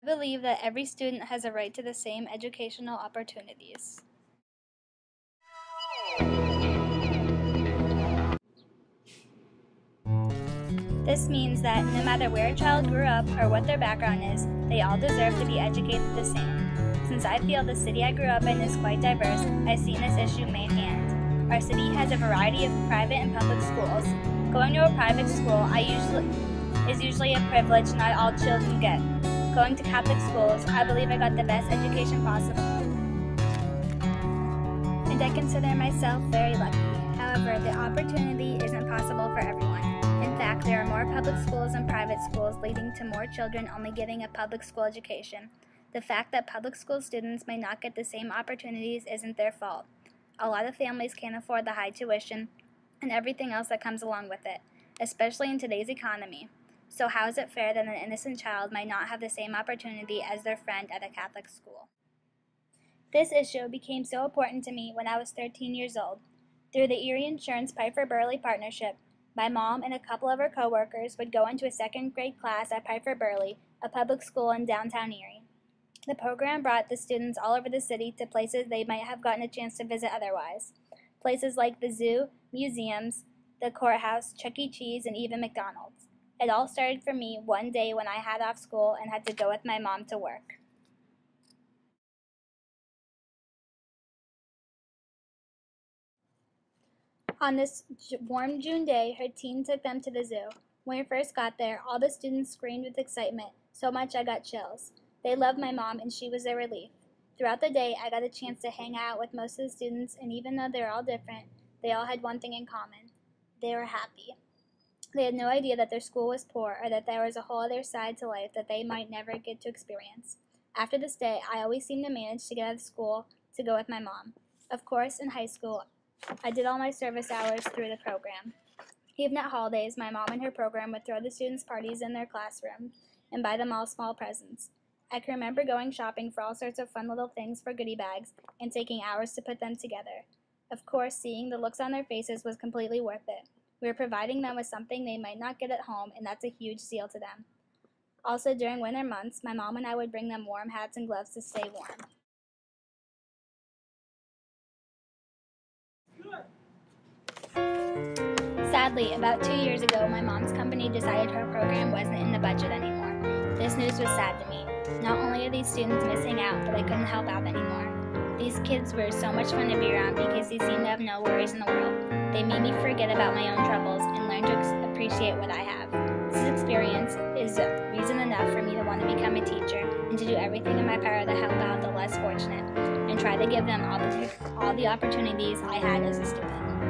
I believe that every student has a right to the same educational opportunities. This means that no matter where a child grew up or what their background is, they all deserve to be educated the same. Since I feel the city I grew up in is quite diverse, I've seen this issue main hand. Our city has a variety of private and public schools. Going to a private school is usually a privilege not all children get. Going to Catholic schools, I believe I got the best education possible. And I consider myself very lucky. However, the opportunity isn't possible for everyone. In fact, there are more public schools than private schools, leading to more children only getting a public school education. The fact that public school students may not get the same opportunities isn't their fault. A lot of families can't afford the high tuition and everything else that comes along with it, especially in today's economy. So how is it fair that an innocent child might not have the same opportunity as their friend at a Catholic school? This issue became so important to me when I was 13 years old. Through the Erie Insurance Piper Burley partnership, my mom and a couple of her coworkers would go into a second grade class at Piper Burley, a public school in downtown Erie. The program brought the students all over the city to places they might have gotten a chance to visit otherwise. Places like the zoo, museums, the courthouse, Chuck E. Cheese, and even McDonald's. It all started for me one day when I had off school and had to go with my mom to work. On this warm June day, her teen took them to the zoo. When we first got there, all the students screamed with excitement, so much I got chills. They loved my mom, and she was their relief. Throughout the day, I got a chance to hang out with most of the students, and even though they're all different, they all had one thing in common. They were happy. They had no idea that their school was poor or that there was a whole other side to life that they might never get to experience. After this day, I always seemed to manage to get out of school to go with my mom. Of course, in high school, I did all my service hours through the program. Even at holidays, my mom and her program would throw the students parties in their classroom and buy them all small presents. I can remember going shopping for all sorts of fun little things for goodie bags and taking hours to put them together. Of course, seeing the looks on their faces was completely worth it. We were providing them with something they might not get at home, and that's a huge deal to them. Also, during winter months, my mom and I would bring them warm hats and gloves to stay warm. Sadly, about 2 years ago, my mom's company decided her program wasn't in the budget anymore. This news was sad to me. Not only are these students missing out, but I couldn't help out anymore. These kids were so much fun to be around because they seemed to have no worries in the world. They made me forget about my own troubles and learn to appreciate what I have. This experience is reason enough for me to want to become a teacher and to do everything in my power to help out the less fortunate and try to give them all the opportunities I had as a student.